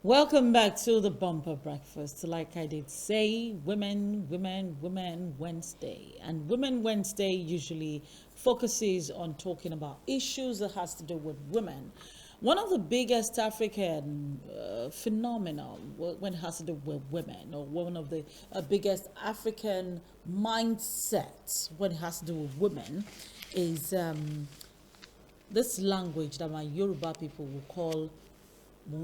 Welcome back to the bumper breakfast. Like I did say, Women Wednesday. And Women Wednesday usually focuses on talking about issues that has to do with women. One of the biggest African phenomena when it has to do with women, or one of the biggest African mindsets when it has to do with women, is this language that my Yoruba people will call our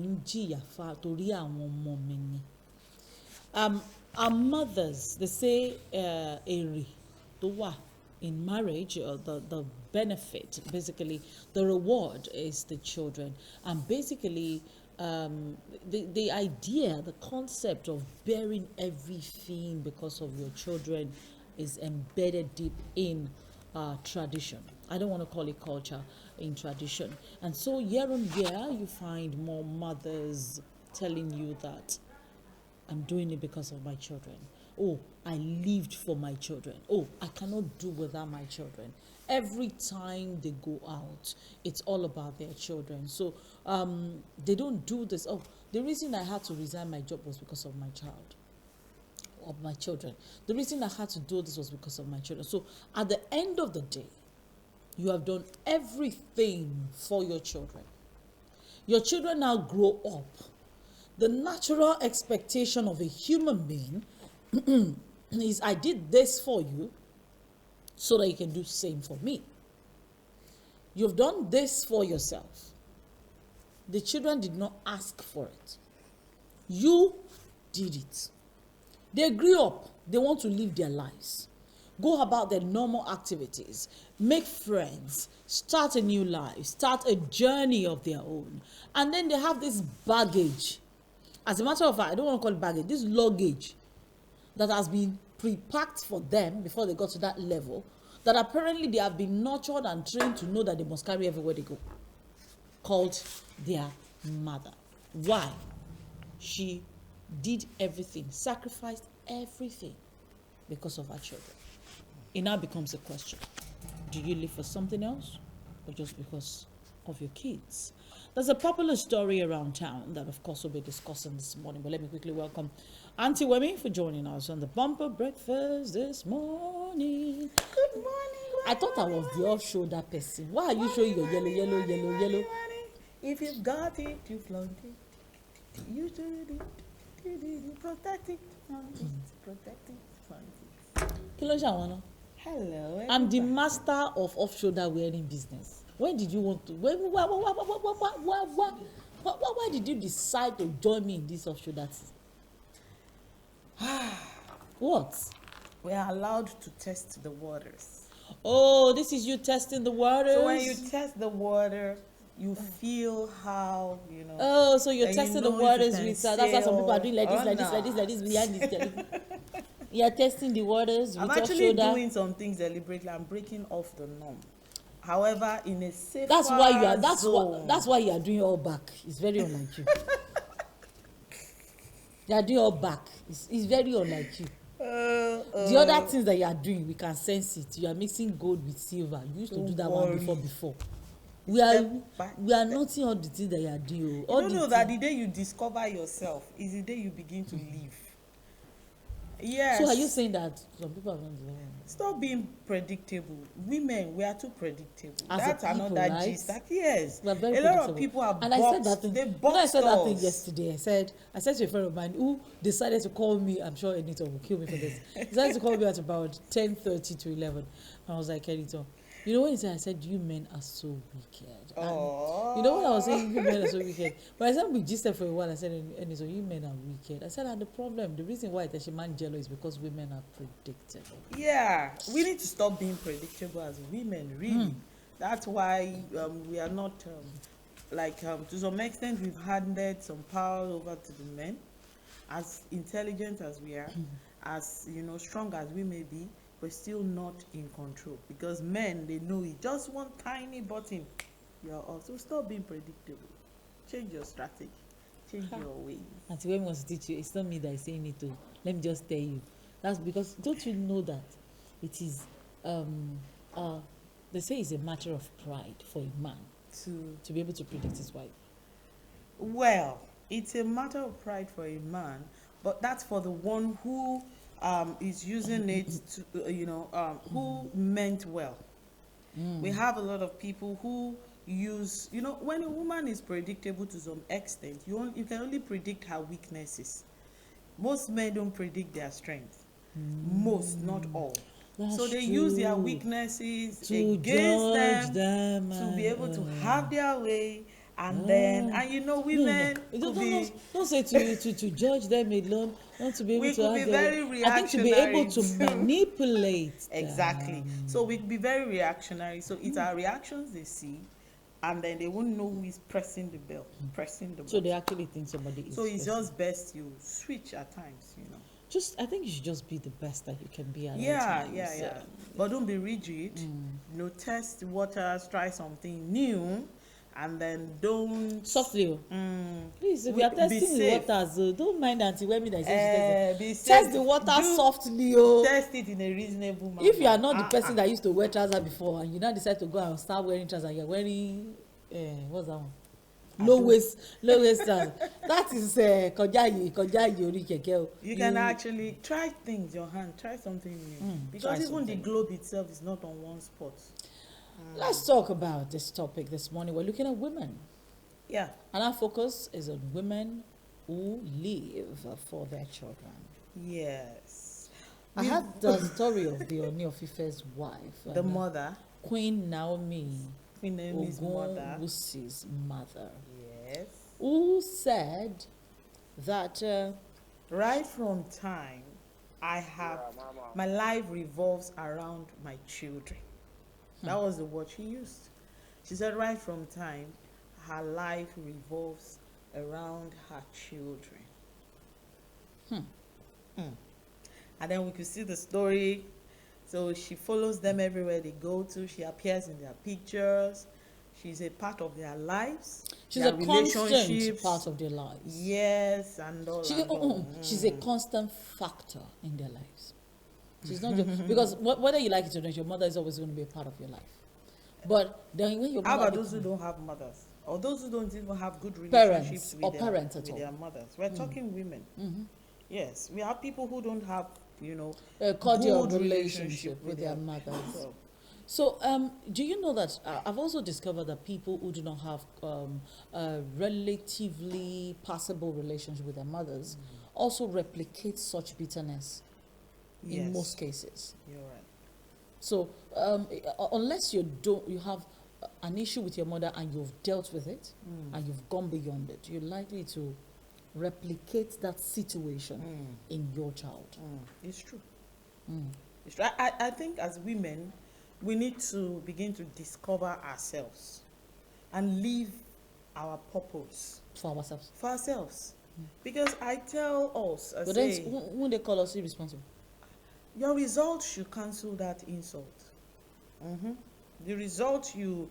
mothers, they say eri to in marriage, or the benefit, basically the reward is the children. And basically the idea, the concept of bearing everything because of your children is embedded deep in tradition. I don't want to call it culture, in tradition. And so year on year, you find more mothers telling you that I'm doing it because of my children. Oh, I lived for my children. Oh, I cannot do without my children. Every time they go out, it's all about their children. So they don't do this. Oh, the reason I had to resign my job was because of my child, of my children. The reason I had to do this was because of my children. So at the end of the day, you have done everything for your children. Your children now grow up. The natural expectation of a human being is, I did this for you so that you can do the same for me. You've done this for yourself. The children did not ask for it. You did it. They grew up. They want to live their lives. Go about their normal activities, make friends, start a new life, start a journey of their own. And then they have this baggage. As a matter of fact, I don't want to call it baggage, this luggage that has been pre-packed for them before they got to that level, that apparently they have been nurtured and trained to know that they must carry everywhere they go, called their mother. Why? She did everything, sacrificed everything because of her children. It now becomes a question. Do you live for something else, or just because of your kids? There's a popular story around town that, of course, we'll be discussing this morning. But let me quickly welcome Auntie Wemi for joining us on the bumper breakfast this morning. Good morning. I thought I was the off-shoulder person. Why are you showing your yellow? If you've got it, you flaunt it. You should it. Protect it. Protect it. Flaunt it. Kí ló ṣàwọn náà? Hello. I'm the master of off-shoulder wearing business. When did you want to? Why did you decide to join me in this off-shoulder thing? What? We are allowed to test the waters. Oh, this is you testing the waters. So when you test the water, you feel how, Oh, so you're and testing the if you waters can with. That's why some people are doing like this, sail like this, or like this, like this, behind this. not. You're testing the waters with I'm actually doing some things deliberately. I'm breaking off the norm. However, in a safer That's why you are. zone. That's why you are doing all back. It's very unlike you. You are doing all back. It's very unlike you. The other things that you are doing, we can sense it. You are mixing gold with silver. You used to do that one before. We are noting all the things that you are doing. You don't know that the day you discover yourself is the day you begin to live. Yes. So are you saying that some people are not doing it? Stop being predictable. Women, we are too predictable. As That's people, another right? gist. Like, yes. We are very A lot predictable. of people are and boxed. I said that thing. They When I boxed said that thing us. yesterday, I said to a friend of mine who decided to call me. I'm sure Enito will kill me for this. He decided to call me at about 10:30 to 11. And I was like, Enito, you know what he said? I said, you men are so wicked. And you know what I was saying? You men are so wicked. But I said we gisted for a while. I said, Enito, you men are wicked. I said, and the problem, the reason why it's a man jealous is because women are predictable. Yeah, we need to stop being predictable as women, really. That's why we are not, to some extent, we've handed some power over to the men. As intelligent as we are, as, strong as we may be, we're still not in control. Because men, they know it. Just one tiny button, you're off. So stop being predictable. Change your strategy. Change your ways. Auntie Wemi wants to teach you. It's not me that is saying it. Let me just tell you. That's because, don't you know that it is, they say it's a matter of pride for a man to be able to predict his wife. Well, it's a matter of pride for a man, but that's for the one who is using it to, who meant well. We have a lot of people who use, when a woman is predictable to some extent, you can only predict her weaknesses. Most men don't predict their strength. Most, not all. That's So they use their true. weaknesses To against judge them them to be able to and, have their way, and then, ah. and No, no, no. women could be, Don't say to judge them alone, not to be able we to could be have their way. very I think to be able reactionary to too. manipulate Exactly. them. So we could be very reactionary. So it's our reactions they see, and then they won't know who is pressing the bell, pressing the So button. they actually think somebody is. So it's pressing. just best you switch at times. I think you should just be the best that you can be at all Yeah, times. yeah. But don't be rigid. Test the waters, try something new, and then don't. Softly. Please, if Be you are testing the safe. waters, don't mind Auntie Wemi that says Be test safe. the water Do softly. Test it in a reasonable manner. If you are not the person that used to wear trousers before and you now decide to go and start wearing trousers and you're wearing what's that one? Low waist trousers. That is kọjá yìí orí kẹ̀kẹ́ o. You can actually try things, your hand, try something new. Because even something. the globe itself is not on one spot. Let's talk about this topic this morning. We're looking at women. Yeah. And our focus is on women who live for their children. Yes. I had the story of the Ooni of Ife's wife. The mother, Queen Naomi Queen Naomi's mother. Ogunwusi's mother, Yes. who said that Right from time, my life revolves around my children. That was the word she used. She said right from time, her life revolves around her children. And then we could see the story. So she follows them everywhere they go to. She appears in their pictures. She's a part of their lives. she's their a constant relationships. part of their lives. Yes, and all. She, and all. She's a constant factor in their lives. She's not just because whether you like it or not, your mother is always going to be a part of your life. But then when your How mother about those who don't have mothers, or those who don't even have good Parents relationships or with parents at all. their mothers? We're talking women. Yes, we have people who don't have, a cordial good relationship with their mothers. So, So, do you know that I've also discovered that people who do not have a relatively passable relationship with their mothers also replicate such bitterness in yes, most cases. you're right. So, unless you have an issue with your mother and you've dealt with it and you've gone beyond it, you're likely to replicate that situation in your child. It's true. It's true. I think as women, we need to begin to discover ourselves and live our purpose For ourselves. for ourselves. Because I tell us, I But then, say, when they call us irresponsible, your result should cancel that insult. The result you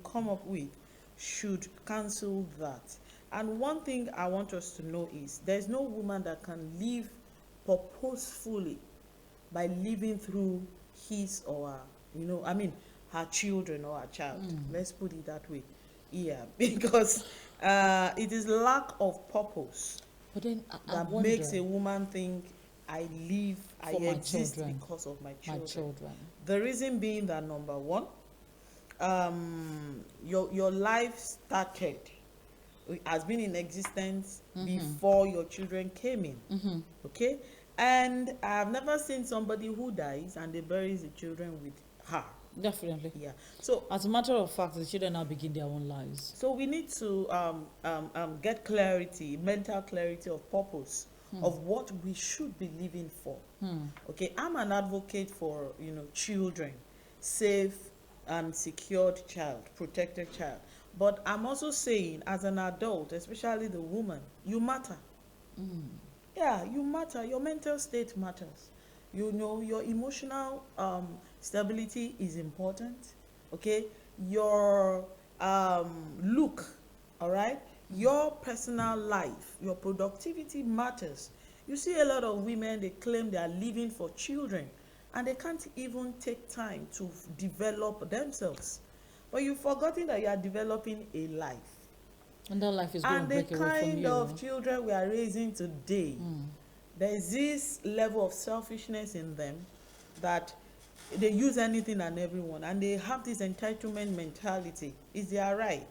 come up with should cancel that. And one thing I want us to know is there's no woman that can live purposefully by living through his or her, her children or her child. Let's put it that way. Yeah, because it is lack of purpose but then I that wonder, makes a woman think I live, I For my exist children. because of my my children. children. The reason being that number one, your life started, has been in existence before your children came in. Okay, and I've never seen somebody who dies and they buries the children with her. Definitely. Yeah. So As a matter of fact, the children now begin their own lives. So we need to get clarity, mental clarity of purpose of what we should be living for. Okay, I'm an advocate for children, safe and secured child, protected child. But I'm also saying, as an adult, especially the woman, you matter. Yeah, you matter. Your mental state matters. Your emotional stability is important. Okay, your look, all right, your personal life, your productivity matters. You see a lot of women, they claim they are living for children and they can't even take time to develop themselves. but you've forgotten that you are developing a life. And that life is going And to the break away from kind you. of children we are raising today, there is this level of selfishness in them that they use anything and everyone, and they have this entitlement mentality. Is their right?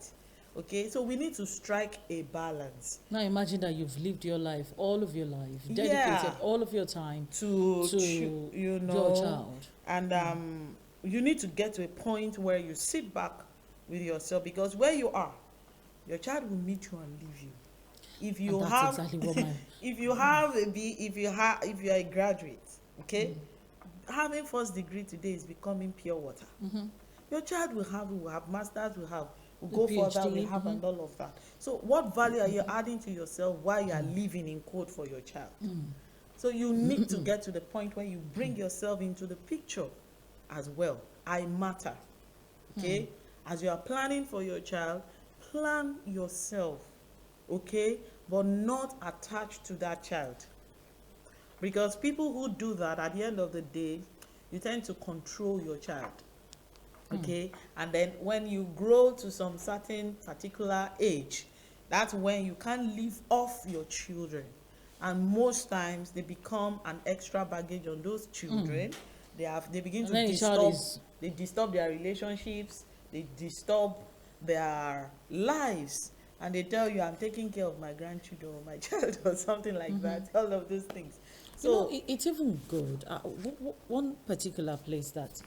Okay, so we need to strike a balance. Now imagine that you've lived your life, all of your life, dedicated Yeah. all of your time To to you know, your child. and you need to get to a point where you sit back with yourself, because where you are, your child will meet you and leave you. If you And that's have exactly what my if you have a B, if you are a graduate, okay, having first degree today is becoming pure water. Your child will have masters, will go further, PhD, will have and all of that. So what value are you adding to yourself while you are living in code for your child? So you need to get to the point where you bring yourself into the picture as well. I matter. Okay? As you are planning for your child, plan yourself. Okay? But not attached to that child. Because people who do that, at the end of the day, you tend to control your child. Okay? And then when you grow to some certain particular age, that's when you can't live off your children. And most times they become an extra baggage on those children. They begin And to then the child they disturb their relationships, they disturb their lives, and they tell you, I'm taking care of my grandchildren or my child or something like that, all of those things. So it's even good. One particular place that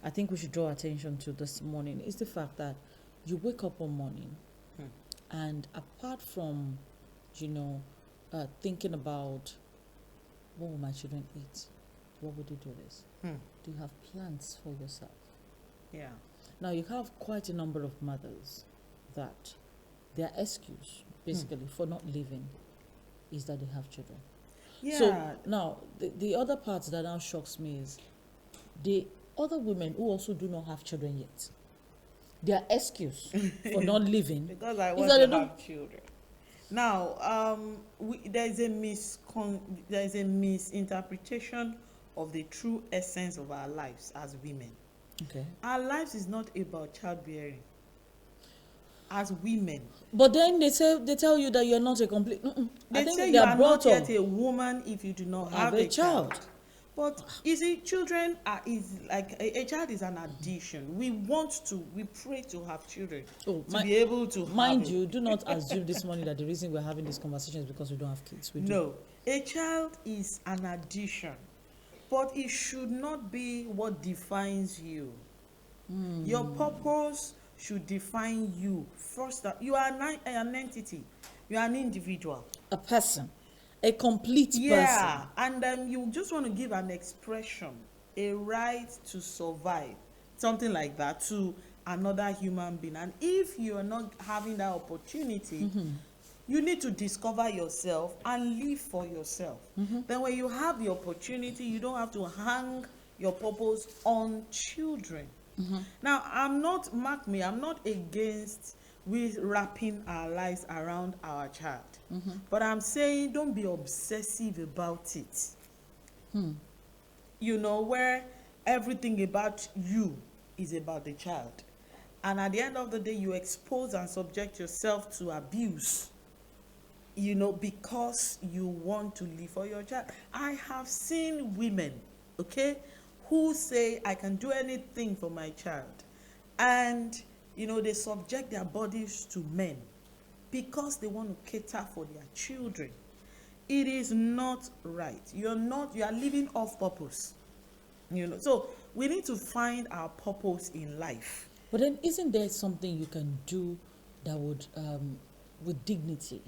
I think we should draw attention to this morning is the fact that you wake up one morning, and apart from, thinking about what will my children eat, what would you do this? Do you have plans for yourself? yeah. Now you have quite a number of mothers that their excuse basically for not living is that they have children. Yeah. So now the other part that now shocks me is the other women who also do not have children yet. Their excuse for not living because I is want that to they don't. have children. Now, there is a misinterpretation of the true essence of our lives as women. Okay. Our lives is not about childbearing. As women, But then they tell you that you're not a complete. they I think say they you are are brought not up yet a woman if you do not have have a a child. child. But you see, children is like a child is an addition. We pray to have children to be able to mind have you, do not assume this morning that the reason we're having this conversation is because we don't have kids. We do. No, a child is an addition, but it should not be what defines you. Your purpose should define you first. You are an entity. You are an individual. A person, a complete Yeah, person. and you just want to give an expression, a right to survive, something like that, to another human being. And if you are not having that opportunity, you need to discover yourself and live for yourself. Then when you have the opportunity, you don't have to hang your purpose on children. Now, mark me, I'm not against we wrapping our lives around our child. But I'm saying don't be obsessive about it. Where everything about you is about the child. And at the end of the day, you expose and subject yourself to abuse, because you want to live for your child. I have seen women, okay, who say, I can do anything for my child. And, they subject their bodies to men because they want to cater for their children. It is not right. You are living off purpose. So we need to find our purpose in life. But then isn't there something you can do that would, with dignity?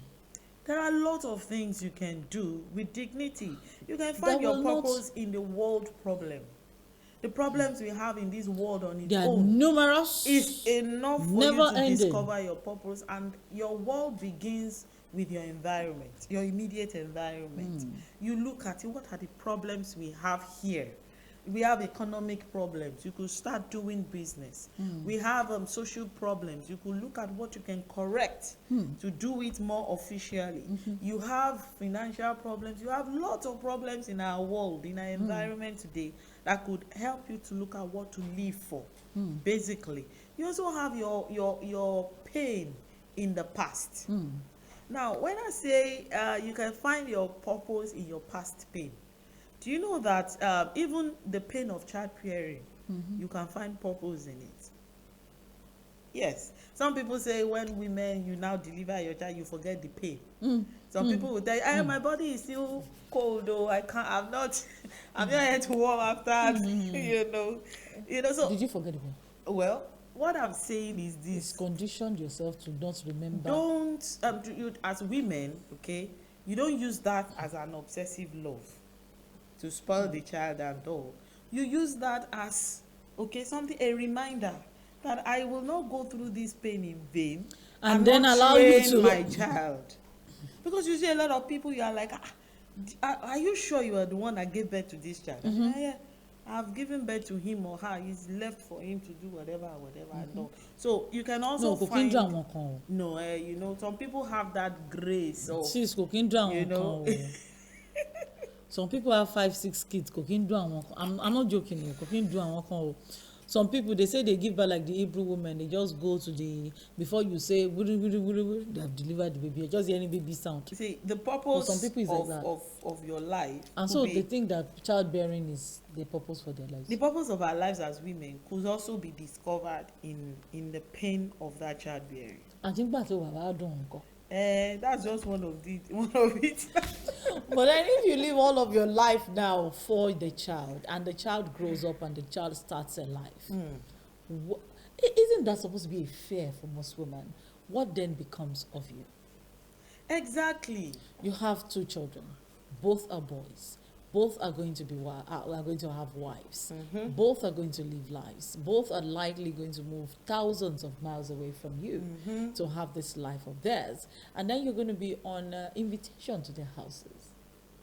There are a lot of things you can do with dignity. You can find your purpose in the world problem. The problems we have in this world on its They are own numerous. is enough for never you to ending. discover your purpose, and your world begins with your environment, your immediate environment. You look at it, what are the problems we have here? We have economic problems. You could start doing business. We have social problems. You could look at what you can correct to do it more officially. You have financial problems. You have lots of problems in our world, in our environment today, that could help you to look at what to live for, basically. You also have your pain in the past. Now, when I say you can find your purpose in your past pain, do you know that even the pain of childbearing, you can find purpose in it? Yes. Some people say when women, you now deliver your child, you forget the pain. Some people will tell you, my body is still cold though. I can't, I'm not here to warm after, so, Did you forget about it? well, what I'm saying is It's this. conditioned yourself to not remember. Don't, as women, okay, you don't use that as an obsessive love to spoil the child and all. You use that as, okay, something, a reminder that I will not go through this pain in vain And then not allow you train to my child. Because you see a lot of people, you are like, are you sure you are the one that gave birth to this child? Yeah, I've given birth to him or her. It's left for him to do whatever and all. So you can also No, find, cooking one kan. no, some people have that grace of, Sis, cooking one you know. kan. Some people have 5-6 kids. Cooking one kan. I'm not joking. Cooking one kan. Some people, they say they give birth like the Hebrew women. They just go to the, before you say wuru, wuru, wuru, wuru, they have delivered the baby. You're just hearing baby sound. See, the For purpose some people, it's like that. of your life, And could so be, they think that childbearing is the purpose for their lives. the purpose of our lives as women could also be discovered in the pain of that childbearing. Àti nígbà tí wàá dùn nǹkan. That's just one of it. But then if you live all of your life now for the child, and the child grows up and the child starts a life, isn't that supposed to be a fear for most women? What then becomes of you? Exactly. You have 2 children, both are boys, both are going to be are going to have wives, both are going to live lives, both are likely going to move thousands of miles away from you to have this life of theirs, and then you're going to be on invitation to their houses.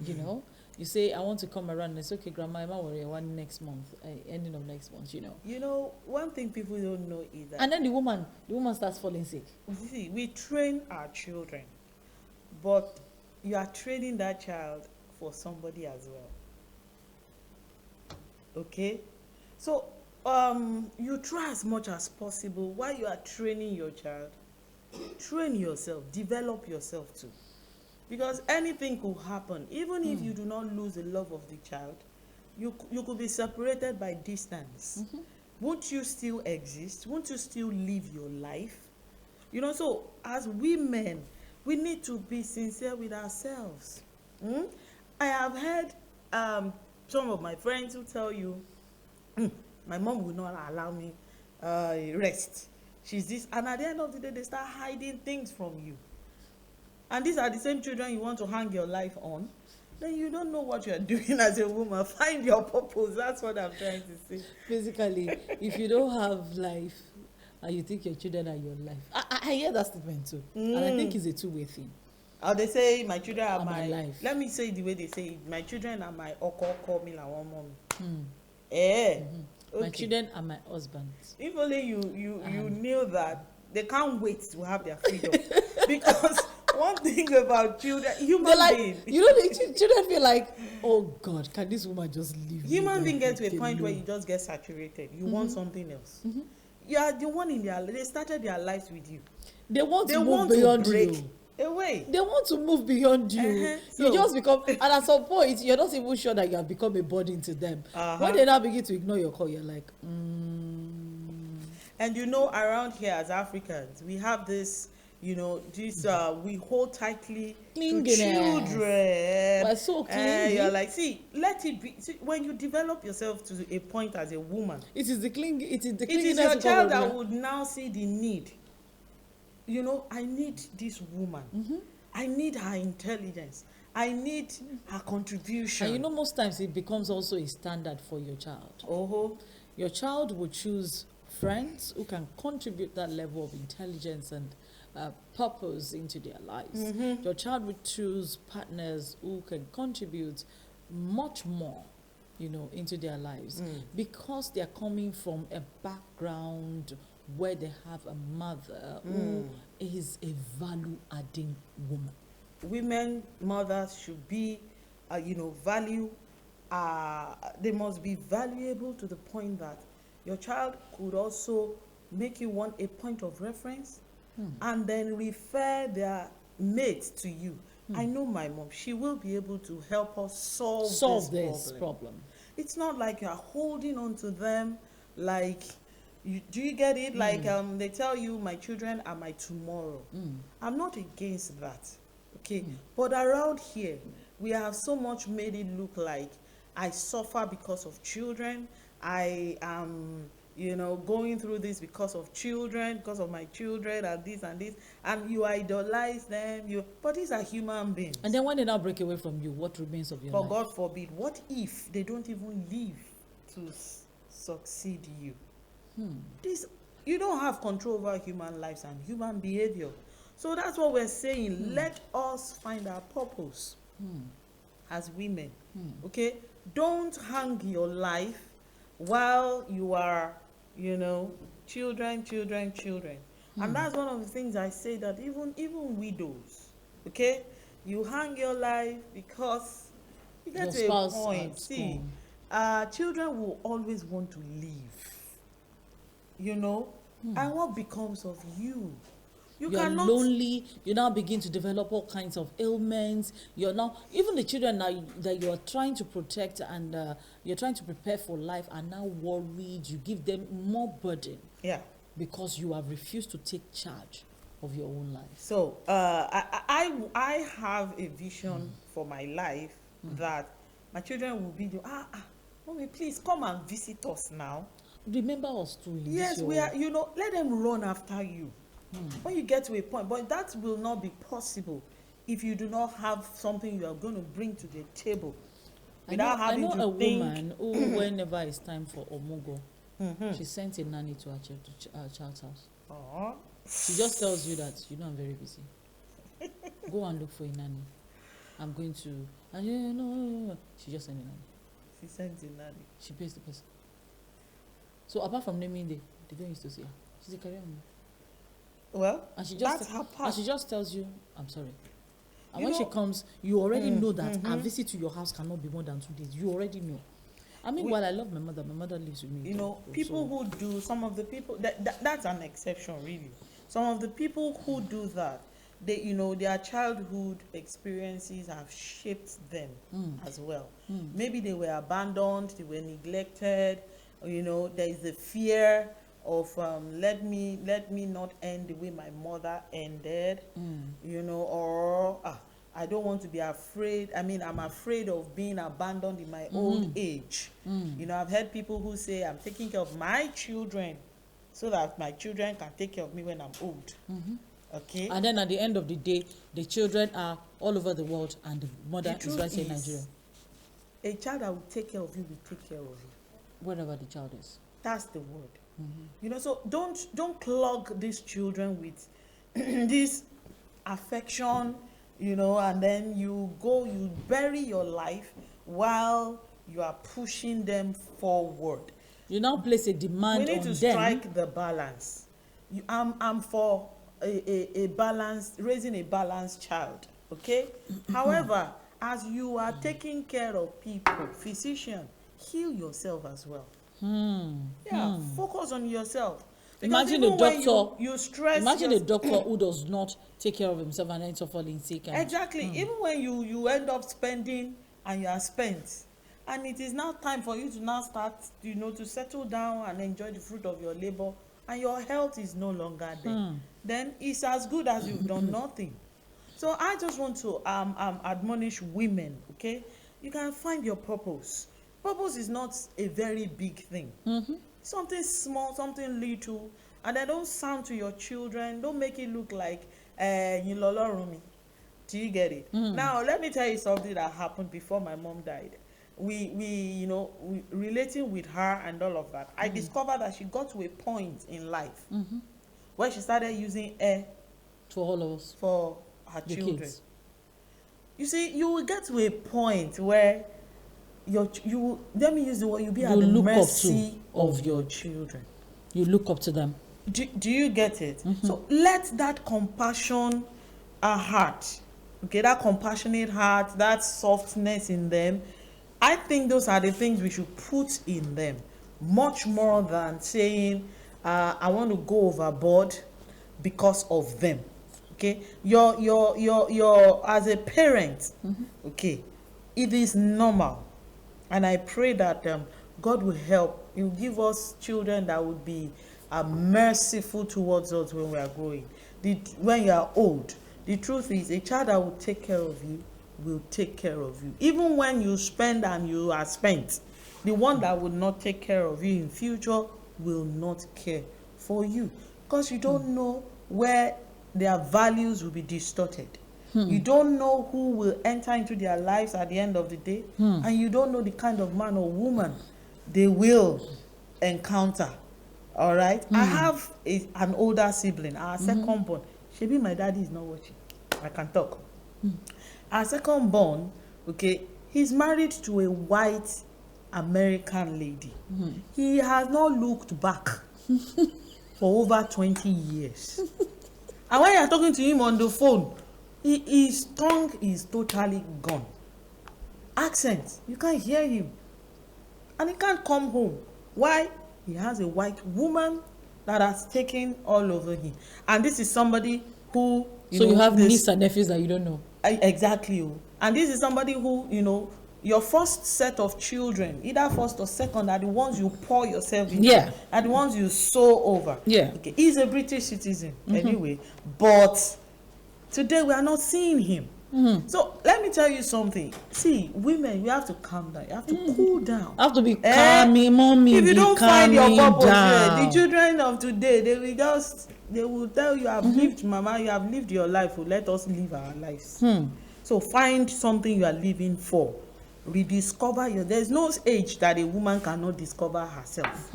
You know, you say, I want to come around, and it's okay, grandma, I'm not worried, one next month, ending of next month, One thing people don't know is that, and then the woman starts falling sick. see, we train our children, but you are training that child for somebody as well. Okay? So, you try as much as possible while you are training your child, train yourself, develop yourself too. Because anything could happen. Even if you do not lose the love of the child, you could be separated by distance. Won't you still exist? Won't you still live your life? So as women, we need to be sincere with ourselves. I have heard some of my friends who tell you, my mom will not allow me rest. She's this, and at the end of the day, they start hiding things from you. And these are the same children you want to hang your life on. Then you don't know what you are doing as a woman. Find your purpose. That's what I'm trying to say. Basically, if you don't have life and you think your children are your life, I hear that statement too, and I think it's a two-way thing. Or they say my children are my life. Let me say it the way they say it. My children are my call me like one mom. Okay. Okay. My children are my husband. If only you knew that they can't wait to have their freedom. Because one thing about children, human being, the children feel like, oh God, can this woman just leave? Human being get to a point where you just get saturated. You want something else. You are the one in their. They started their lives with you. They want to move beyond you. Away. They want to move beyond you. You just become, and at some point, you're not even sure that you have become a burden to them. When they now begin to ignore your call, you're like, And around here as Africans, we have this, this we hold tightly to children. But so clingy. You're like, see, let it be. See, when you develop yourself to a point as a woman, it is the clinginess. It is your child that would now see the need. I need this woman. I need her intelligence. I need her contribution. And most times it becomes also a standard for your child. Your child will choose friends who can contribute that level of intelligence and purpose into their lives. Your child will choose partners who can contribute much more, into their lives, because they are coming from a background where they have a mother who is a value-adding woman. Women, mothers should be, value. They must be valuable to the point that your child could also make you want a point of reference, and then refer their mate to you. I know my mom, she will be able to help us solve this problem. problem. It's not like you're holding on to them, like, do you get it? Like, they tell you, my children are my tomorrow. I'm not against that, okay? But around here, we have so much made it look like I suffer because of children. I am, going through this because of children, because of my children, and this and this, and you idolize them. But these are human beings. And then when they now break away from you, what remains of your life? But God forbid, what if they don't even live to succeed you? This, you don't have control over human lives and human behavior. So that's what we're saying. Let us find our purpose as women. Okay? Don't hang your life while you are, children. And that's one of the things I say, that even widows, okay? You hang your life because you get to a point. See, children will always want to live, and what becomes of you? You're cannot, lonely. You now begin to develop all kinds of ailments. You're now, even the children that you're trying to protect and you're trying to prepare for life are now worried. You give them more burden. Yeah. Because you have refused to take charge of your own life. So I have a vision for my life that my children will be mommy, please come and visit us now. Remember us too. Yes, we are. Let them run after you. When you get to a point, but that will not be possible if you do not have something you are going to bring to the table without having to think. I know a woman who, whenever it's time for Omugo, she sent a nanny to her child's house. Aww. She just tells you that, I'm very busy. Go and look for a nanny. I'm going to, and no. She just sent a nanny. She sends a nanny. She pays the person. So apart from naming day, they don't used to see her. She's a career woman. Well, and she that's her part. And she just tells you, I'm sorry. And when she comes, you already know that a visit to your house cannot be more than 2 days. You already know. I mean, while I love my mother lives with me. People who do, some of the people, that's an exception, really. Some of the people who do that, they, their childhood experiences have shaped them as well. Maybe they were abandoned, they were neglected, there is a fear of let me not end the way my mother ended, or I don't want to be afraid. I mean, I'm afraid of being abandoned in my old age. I've heard people who say, I'm taking care of my children so that my children can take care of me when I'm old. Okay. And then at the end of the day, the children are all over the world and the mother is right here in Nigeria. A child that will take care of you will take care of you. Wherever the child is. That's the word. So don't clog these children with this affection, and then you bury your life while you are pushing them forward. You now place a demand on them. We need to strike the balance. I'm for a balance, raising a balanced child, okay? However, as you are taking care of people, physician, heal yourself as well. Focus on yourself. Because imagine a doctor. You stress. Imagine a doctor who does not take care of himself and ends up falling sick. Exactly. Even when you end up spending and you are spent, and it is now time for you to now start, to settle down and enjoy the fruit of your labor, and your health is no longer there, then it's as good as you've done nothing. So I just want to admonish women. Okay, you can find your purpose. Purpose is not a very big thing. Something small, something little, and then don't sound to your children. Don't make it look like you lolorumi. Do you get it? Now let me tell you something that happened before my mom died. We relating with her and all of that. I discovered that she got to a point in life where she started using air for all of us, for her the children. Kids. You see, you will get to a point where let me use the word, you'll be at the mercy of your children. You look up to them. Do you get it? So let that compassion heart, okay, that compassionate heart, that softness in them, I think those are the things we should put in them, much more than saying I want to go overboard because of them. Okay, your as a parent, okay, it is normal, and I pray that God will help. He will give us children that would be merciful towards us when we are growing. When you are old, the truth is, a child that will take care of you will take care of you. Even when you spend and you are spent, the one that will not take care of you in future will not care for you, because you don't know where their values will be distorted. You don't know who will enter into their lives at the end of the day, and you don't know the kind of man or woman they will encounter. All right. I have an older sibling, our second born. Shebi, my daddy is not watching, I can talk. Our second born, okay, he's married to a white American lady. He has not looked back for over 20 years. And when you're talking to him on the phone, his tongue is totally gone. Accent, you can't hear him. And he can't come home. Why? He has a white woman that has taken all over him. And this is somebody who... you have nieces and nephews that you don't know. Exactly. And this is somebody who, your first set of children, either first or second, are the ones you pour yourself into. Yeah. Are the ones you sow over. Yeah. Okay. He's a British citizen anyway. But today we are not seeing him. So let me tell you something. See, women, you have to calm down. You have to cool down. I have to be calming, mommy. If you don't find your purpose down. the children of today, they will tell you, I've lived, mama, you have lived your life. Let us live our lives. So find something you are living for. Rediscover there's no age that a woman cannot discover herself.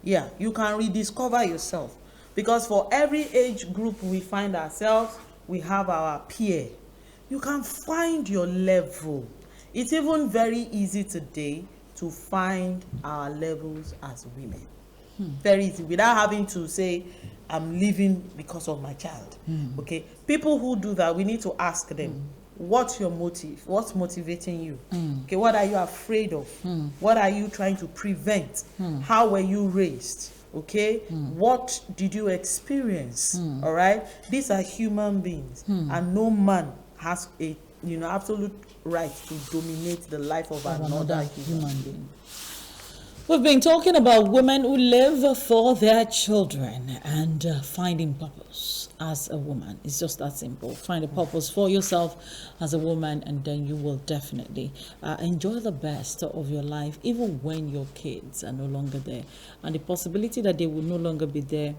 Yeah, you can rediscover yourself, because for every age group we find ourselves, we have our peer. You can find your level. It's even very easy today to find our levels as women. Very easy, without having to say, I'm living because of my child. Okay, people who do that, we need to ask them, what's your motive? What's motivating you? Okay, what are you afraid of? What are you trying to prevent? How were you raised? Okay, what did you experience? All right, these are human beings, and no man has a absolute right to dominate the life of another human being. We've been talking about women who live for their children and finding purpose as a woman. It's just that simple. Find a purpose for yourself as a woman, and then you will definitely enjoy the best of your life, even when your kids are no longer there. And the possibility that they will no longer be there,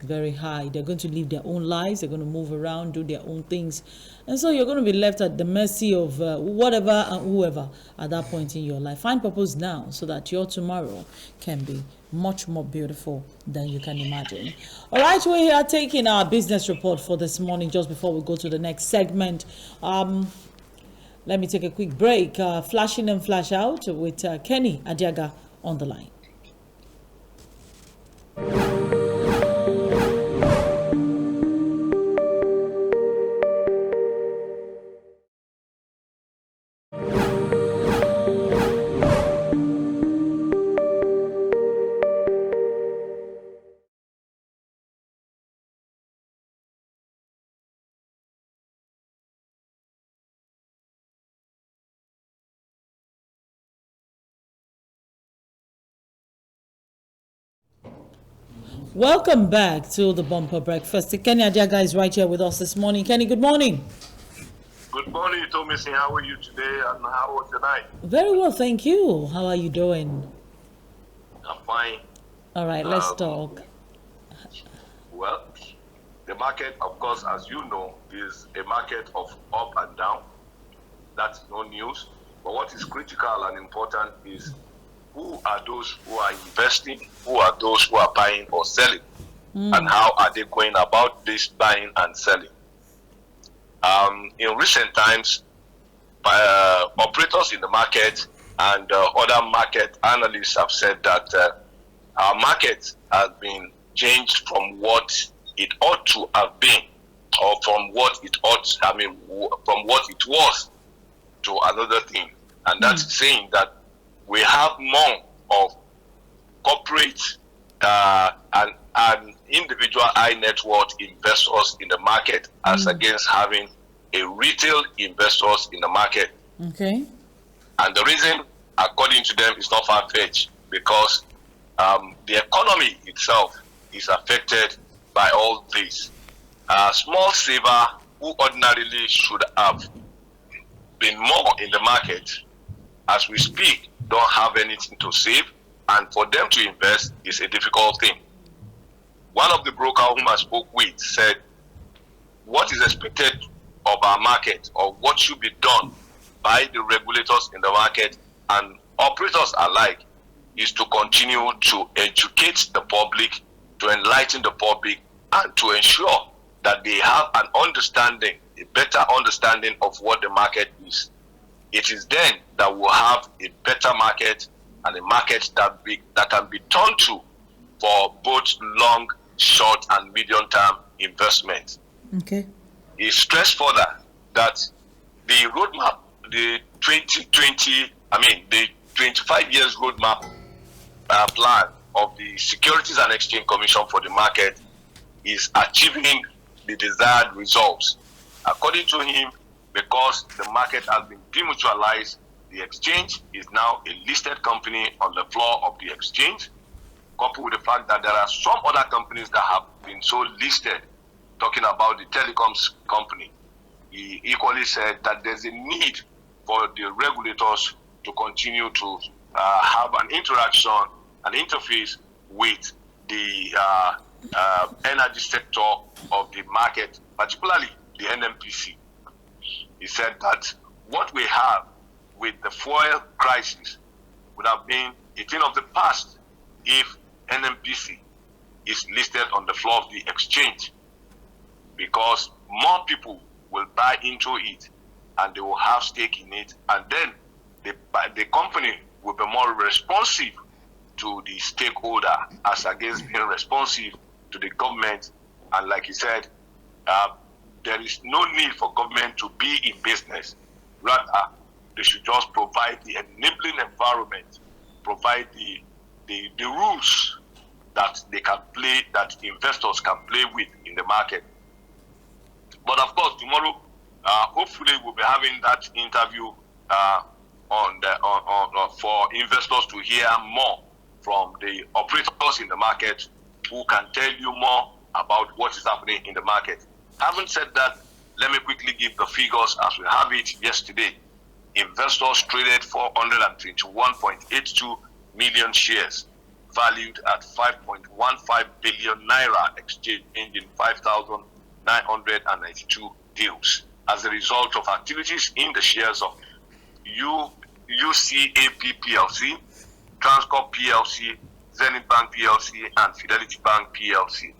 very high. They're going to live their own lives. They're going to move around, do their own things. And so you're going to be left at the mercy of whatever and whoever at that point in your life. Find purpose now so that your tomorrow can be much more beautiful than you can imagine. All right, we are taking our business report for this morning just before we go to the next segment. Let me take a quick break. Flash in and flash out with Kenny Adiaga on the line. Welcome back to the Bumper Breakfast. Kenny Adiaga is right here with us this morning. Kenny, good morning. Good morning, Tomisi. How are you today, and how was your night? Very well, thank you. How are you doing? I'm fine. All right, let's talk. Well, the market, of course, as you know, is a market of up and down. That's no news. But what is critical and important is, who are those who are investing? Who are those who are buying or selling? And how are they going about this buying and selling? In recent times, operators in the market and other market analysts have said that our market has been changed from what it ought to have been, or from what it from what it was to another thing. And that's saying that we have more of corporate an individual high net worth investors in the market as against having a retail investors in the market. Okay. And the reason, according to them, is not far-fetched because the economy itself is affected by all this. Small saver who ordinarily should have been more in the market, as we speak, don't have anything to save, and for them to invest is a difficult thing. One of the brokers whom I spoke with said, what is expected of our market, or what should be done by the regulators in the market and operators alike, is to continue to educate the public, to enlighten the public, and to ensure that they have an understanding, a better understanding of what the market is. It is then that we'll have a better market, and a market that can be turned to for both long, short, and medium-term investment. Okay. He stressed further that the roadmap, the 25 years roadmap plan of the Securities and Exchange Commission for the market is achieving the desired results. According to him, because the market has been demutualized, the exchange is now a listed company on the floor of the exchange, coupled with the fact that there are some other companies that have been so listed, talking about the telecoms company. He equally said that there's a need for the regulators to continue to have an interaction, an interface with the energy sector of the market, particularly the NMPC. He said that what we have with the fuel crisis would have been a thing of the past if NMPC is listed on the floor of the exchange, because more people will buy into it and they will have stake in it, and then the company will be more responsive to the stakeholder as against being responsive to the government. And like he said, there is no need for government to be in business. Rather, they should just provide the enabling environment, provide the rules that they can play, that investors can play with in the market. But of course, tomorrow, hopefully, we'll be having that interview for investors to hear more from the operators in the market who can tell you more about what is happening in the market. Having said that, let me quickly give the figures as we have it yesterday. Investors traded 421.82 million shares, valued at 5.15 billion naira, exchanged in 5,992 deals. As a result of activities in the shares of UCAP PLC, Transcorp PLC, Zenith Bank PLC, and Fidelity Bank PLC.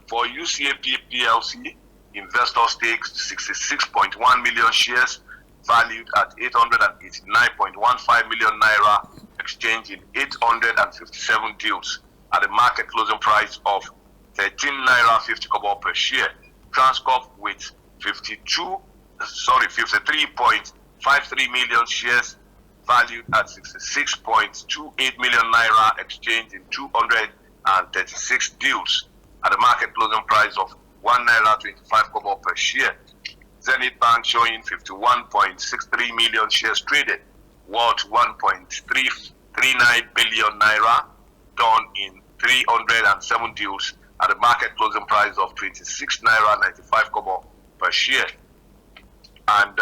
For UCAP PLC, investors staked 66.1 million shares, valued at 889.15 million naira, exchanged in 857 deals at a market closing price of 13 naira 50 kobo per share. Transcorp with 53.53 million shares, valued at 66.28 million naira, exchanged in 236 deals at a market closing price of 1 naira 25 kobo per share. Zenith Bank showing 51.63 million shares traded, worth 1.339 billion naira, done in 307 deals at a market closing price of 26 naira 95 kobo per share. And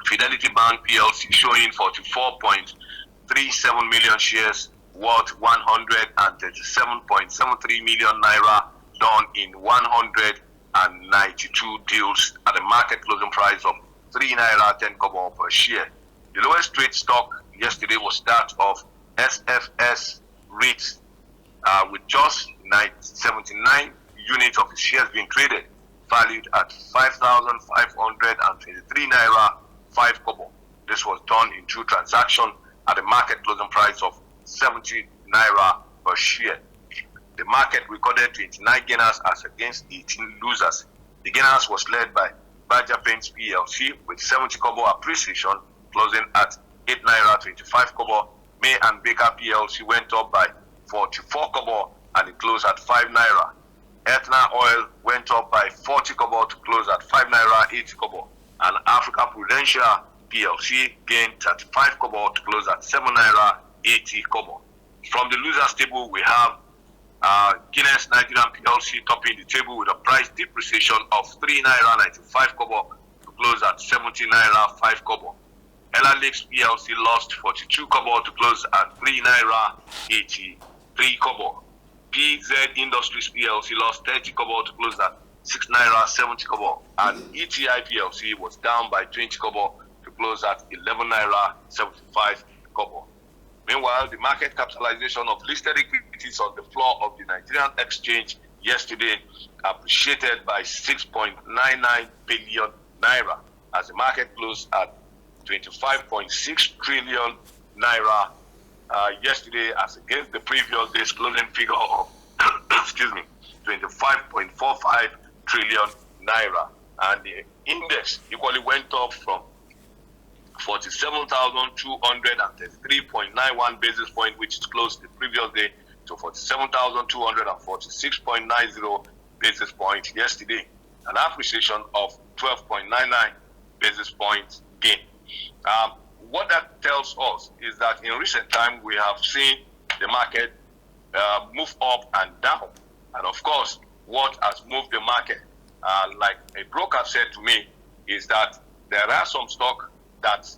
Fidelity Bank PLC showing 44.37 million shares, worth 137.73 million naira, done in 192 deals at a market closing price of 3 naira 10 kobo per share. The lowest trade stock yesterday was that of SFS REIT, with just 79 units of its shares being traded, valued at 5,523 naira 5 kobo. This was done in 2 transactions at a market closing price of 70 naira per share. The market recorded 29 gainers as against 18 losers. The gainers was led by Baja Paints PLC with 70 kobo appreciation, closing at 8 naira 25 kobo. May and Baker PLC went up by 44 kobo and it closed at 5 naira. Etna oil went up by 40 kobo to close at 5 naira 80 kobo. And Africa Prudential PLC gained 35 kobo to close at 7 naira 80 kobo. From the losers table, we have Guinness Nigerian PLC topping the table with a price depreciation of 3 naira 95 kobo to close at 70 naira 5 kobo. Ella Lakes PLC lost 42 kobo to close at 3 naira 83 kobo. PZ Industries PLC lost 30 kobo to close at 6 naira 70 kobo. And ETI PLC was down by 20 kobo to close at 11 naira 75 kobo. Meanwhile, the market capitalization of listed equities on the floor of the Nigerian exchange yesterday appreciated by 6.99 billion naira as the market closed at 25.6 trillion naira yesterday as against the previous day's closing figure of 25.45 trillion naira. And the index equally went up from 47,233.91 basis point, which is close to the previous day, to 47,246.90 basis points yesterday, an appreciation of 12.99 basis points gain. What that tells us is that in recent time we have seen the market move up and down, and of course, what has moved the market, like a broker said to me, is that there are some stock that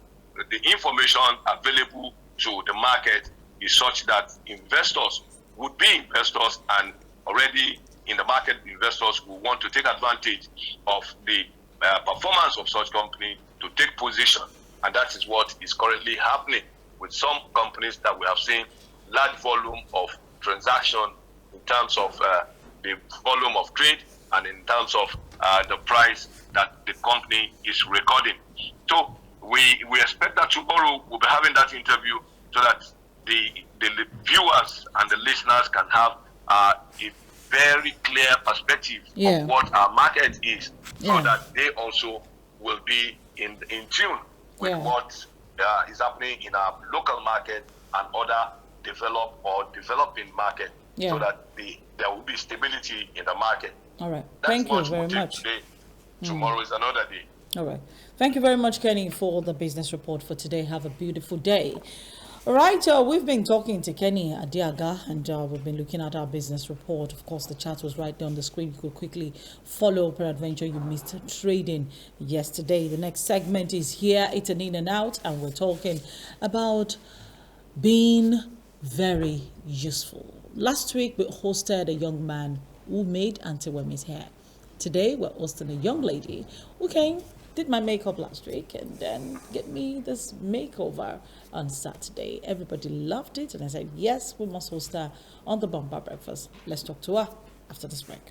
the information available to the market is such that investors would be investors, and already in the market, investors will want to take advantage of the performance of such company to take position. And that is what is currently happening with some companies that we have seen large volume of transaction in terms of the volume of trade and in terms of the price that the company is recording. So we expect that tomorrow we'll be having that interview so that the viewers and the listeners can have a very clear perspective of what our market is, so that they also will be in tune with what is happening in our local market and other developed or developing market, so that there will be stability in the market. All right. That's Thank you very much. Today. Tomorrow is another day. All right. Thank you very much, Kenny, for the business report for today. Have a beautiful day. All right, we've been talking to Kenny Adiaga, and we've been looking at our business report. Of course, the chat was right there on the screen. You could quickly follow peradventure you missed trading yesterday. The next segment is here. It's an in and out, and we're talking about being very useful. Last week, we hosted a young man who made Auntie Wemi's hair. Today, we're hosting a young lady who did my makeup last week and then get me this makeover on Saturday. Everybody loved it, and I said, yes, we must host her on the Bumper Breakfast. Let's talk to her after this break.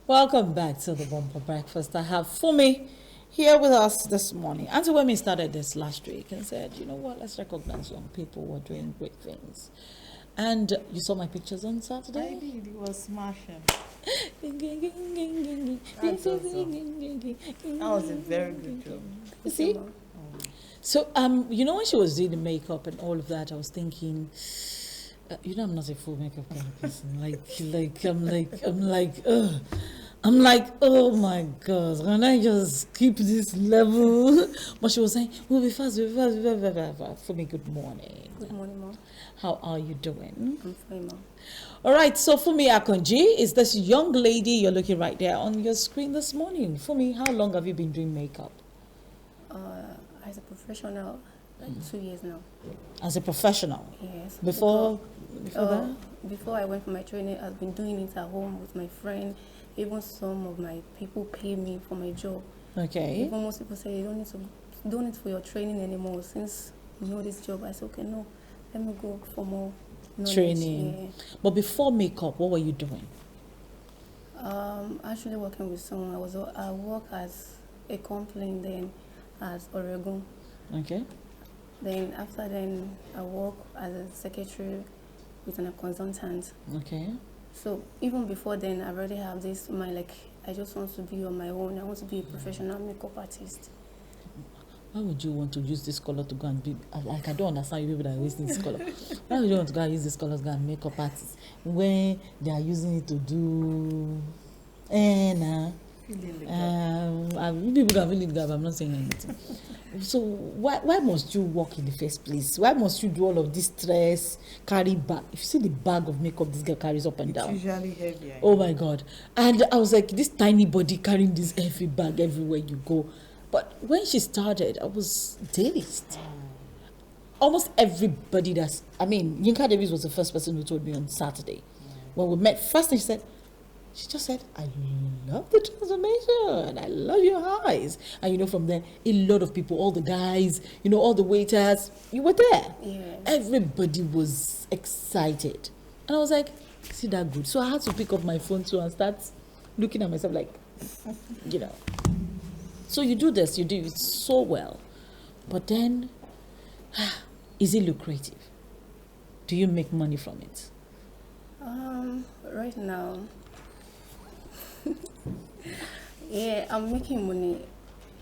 Welcome back to the Bumper Breakfast. I have Fumi here with us this morning. Auntie Wemi started this last week and said, you know what, let's recognize young people who are doing great things. And you saw my pictures on Saturday? I did. It was smashing. That was a very good job. You see? So, you know, when she was doing the makeup and all of that, I was thinking, you know, I'm not a full makeup kind of person. I'm like, oh my God, can I just keep this level? But she was saying, we'll be fast. For me, good morning. Good morning, Mom. How are you doing? I'm fine, Mom. All right, so Fumi Akonji is this young lady you're looking right there on your screen this morning. Fumi, how long have you been doing makeup? As a professional, like 2 years now. As a professional? Yes. Before that? Before I went for my training, I've been doing it at home with my friend. Even some of my people pay me for my job. Okay. Even most people say you don't need for your training anymore since you know this job. I said, okay, no, let me go for more knowledge. Training. Yeah. But before makeup, what were you doing? Actually working with someone. I work as a complaint then at Oregon. Okay. Then after then I work as a secretary with a consultant. Okay. So even before then I already have this mind like I just want to be on my own. I want to be a professional makeup artist. Why would you want to use this color to go and be like? I don't understand you people that are using this color. Why would you want to go and use this color to go and make up artists when they are using it to do people can feel it, but I'm not saying anything. So why must you work in the first place? Why must you do all of this stress, carry bag? If you see the bag of makeup this girl carries up and down, It's usually heavy. oh my God. And I was like, this tiny body carrying this heavy bag everywhere you go. But when she started, I was dazed. Almost everybody Yinka Davis was the first person who told me on Saturday. When we met, first thing she just said, I love the transformation. I love your eyes. And from there, a lot of people, all the guys, all the waiters, you were there. Yeah. Everybody was excited. And I was like, see that good? So I had to pick up my phone too and start looking at myself like, So you do this, you do it so well. But then, is it lucrative? Do you make money from it? Right now, yeah, I'm making money,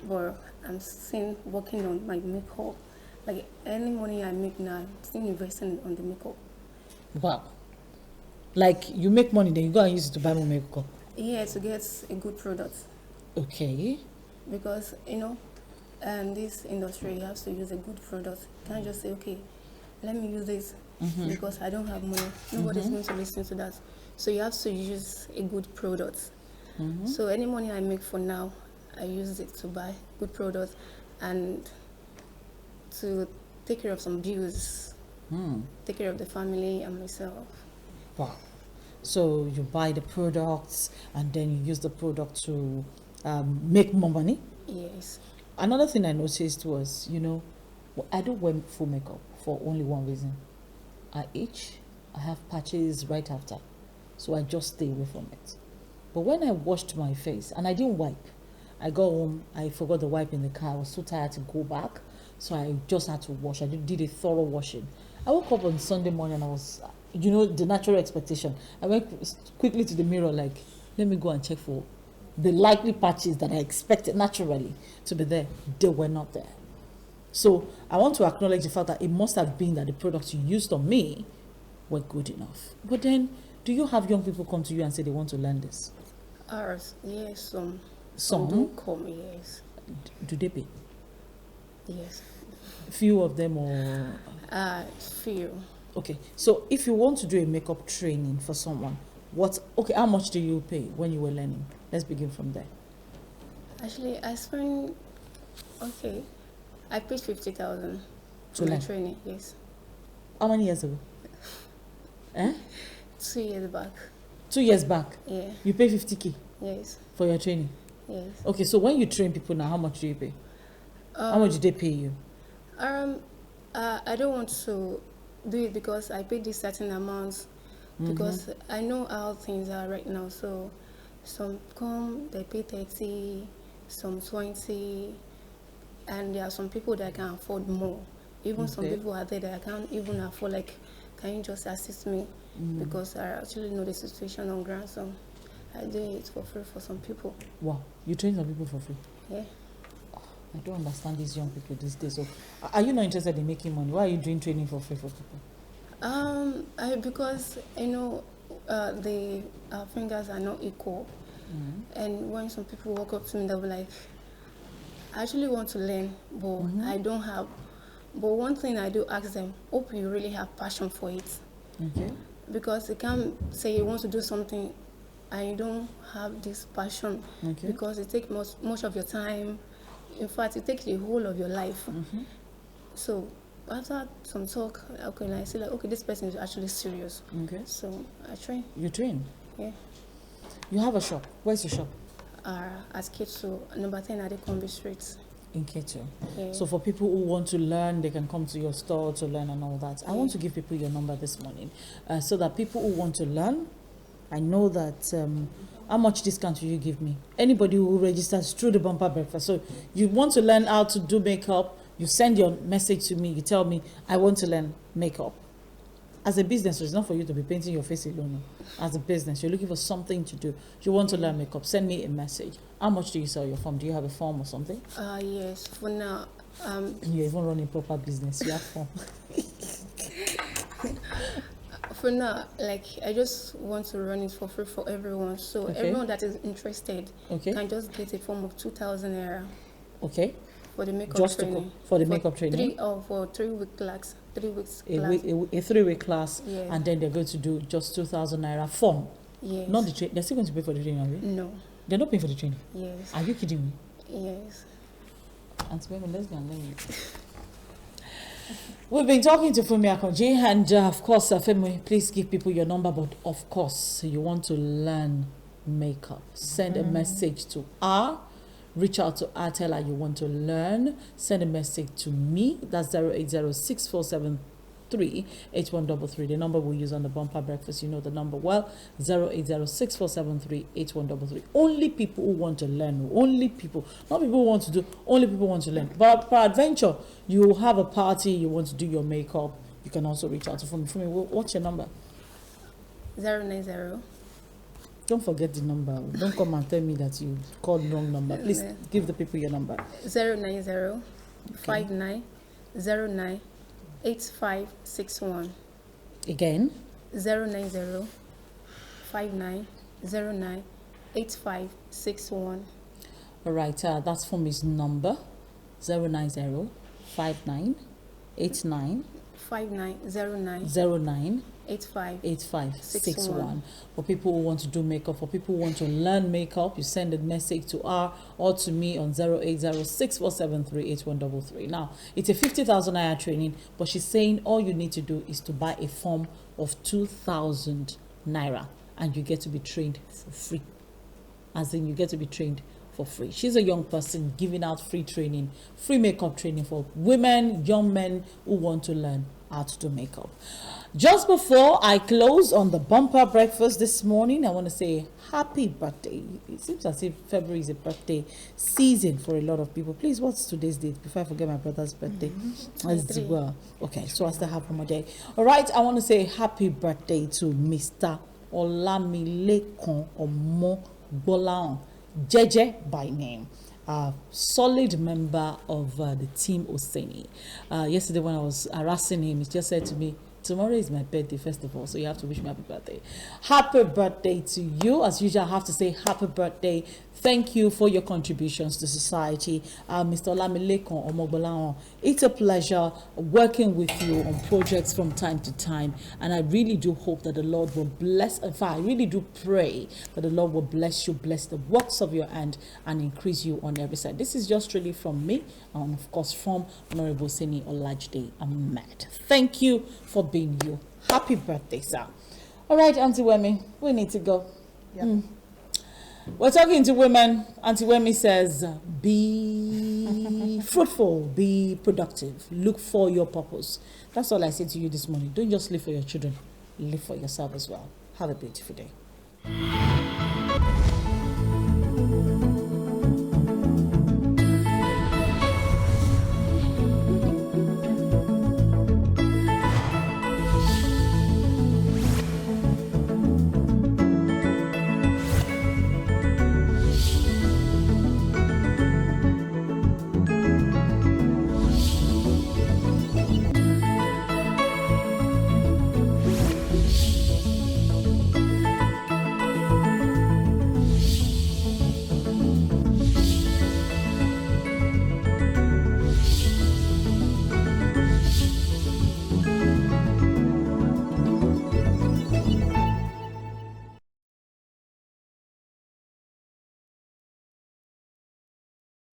but I'm still working on my makeup. Like any money I make now, I'm still investing on the makeup. Wow. Like you make money, then you go and use it to buy more makeup? Yeah, to get a good product. Okay. Because, this industry, you have to use a good product. You can't just say, okay, let me use this because I don't have money. Nobody's going to listen to that. So you have to use a good product. So any money I make for now, I use it to buy good products and to take care of some bills, take care of the family and myself. Wow. So you buy the products and then you use the product to make more money? Yes. Another thing I noticed was, I don't wear full makeup for only one reason. I itch, I have patches right after, so I just stay away from it. But when I washed my face, and I didn't wipe, I got home, I forgot the wipe in the car, I was so tired to go back, so I just had to wash. I did a thorough washing. I woke up on Sunday morning and I was, the natural expectation. I went quickly to the mirror like, let me go and check for the likely patches that I expected naturally to be there. They were not there. So I want to acknowledge the fact that it must have been that the products you used on me were good enough. But then, do you have young people come to you and say they want to learn this? Yes, some. Some? Do come, yes. Do they pay? Yes. Few of them or? Few. Okay, so if you want to do a makeup training for someone, how much do you pay when you were learning? Let's begin from there. Actually, I paid 50,000 To for my learn? training, yes. How many years ago? 2 years back. 2 years back? Yeah. You pay 50K Yes. for your training? Yes. Okay, so when you train people now, how much do you pay? How much do they pay you? I don't want to do it because I paid this certain amount because I know how things are right now. So some come, they pay 30, some 20, and there are some people that can afford more. Even some people are there that I can't even afford, like, can you just assist me? Because I actually know the situation on ground, so I do it for free for some people. Wow, you train some people for free? Yeah. I don't understand these young people these days. So, are you not interested in making money? Why are you doing training for free for people? Because our fingers are not equal, and when some people walk up to me, they'll be like, "I actually want to learn, but I don't have." But one thing I do ask them, hope you really have passion for it. Okay. Because you can't say you want to do something and you don't have this passion. Okay. Because it takes much of your time. In fact, it takes the whole of your life. So after some talk, okay, and I see like, okay, this person is actually serious. Okay. So I train. You train. Yeah. You have a shop. Where's your shop? At Kitsu, number 10 at the Combi Street. In Ketu. Yeah. So for people who want to learn, they can come to your store to learn and all that. I want to give people your number this morning, so that people who want to learn, I know that. How much discount will you give me? Anybody who registers through the bumper breakfast. So you want to learn how to do makeup, you send your message to me, you tell me, I want to learn makeup. As a business, it's not for you to be painting your face alone. As a business, you're looking for something to do. You want to learn makeup, send me a message. How much do you sell your form? Do you have a form or something? Yes, for now. You're even running proper business. You have form. For now, like, I just want to run it for free for everyone. So everyone that is interested can just get a form of 2,000 naira. Okay. For the makeup Just training. for the makeup training? For 3 week class. 3 weeks A class. a 3-week class, Yeah. and then they're going to do just 2,000 naira form. Yes. Not the training. They're still going to pay for the training, are they? No. They're not paying for the training. Yes. Are you kidding me? Yes. Auntie Mary, let's go and learn it. We've been talking to Fumi Akonji, and of course, Femi, please give people your number. But of course, you want to learn makeup, send a message to R. Reach out to her, tell her you want to learn. Send a message to me. That's 08064738133. The number we use on the bumper breakfast, you know the number well. 08064738133. Only people who want to learn. Only people, not people who want to do. Only people who want to learn. But per adventure, you have a party, you want to do your makeup. You can also reach out to Fumi. What's your number? 090. Don't forget the number. Don't come and tell me that you called wrong number. Please give the people your number. 090 5909 8561. Again. 090 5909 8561. All right. That's from his number. 090 59 89 5909 09 85. 8561. For people who want to do makeup, for people who want to learn makeup, you send a message to her or to me on 08064738133. Now, it's a 50,000 naira training, but she's saying all you need to do is to buy a form of 2,000 naira and you get to be trained for free. As in, you get to be trained for free. She's a young person giving out free training, free makeup training for women, young men who want to learn how to do makeup. Just before I close on the bumper breakfast this morning, I want to say happy birthday. It seems as if February is a birthday season for a lot of people. Please, what's today's date before I forget my brother's birthday? As well. Okay, so I still have one more day. All right, I want to say happy birthday to Mr. Olamilekon Omo Gbolahan, Jeje by name. Solid member of the team Oseni. Yesterday when I was harassing him, he just said to me, tomorrow is my birthday, first of all, so you have to wish me happy birthday. Happy birthday to you. As usual, I have to say happy birthday. Thank you for your contributions to society. Mr. Olamilekon Omogbolahan, it's a pleasure working with you on projects from time to time. And I really do hope that the Lord will bless, in fact, I really do pray that the Lord will bless you, bless the works of your hand, and increase you on every side. This is just really from me, and of course from Honorable Seni Olajide Ahmed. Thank you for being you. Happy birthday, sir. All right, Auntie Wemi, we need to go. Yep. We're talking to women. Auntie Wemi says, be fruitful, be productive, look for your purpose. That's all I say to you this morning. Don't just live for your children, live for yourself as well. Have a beautiful day.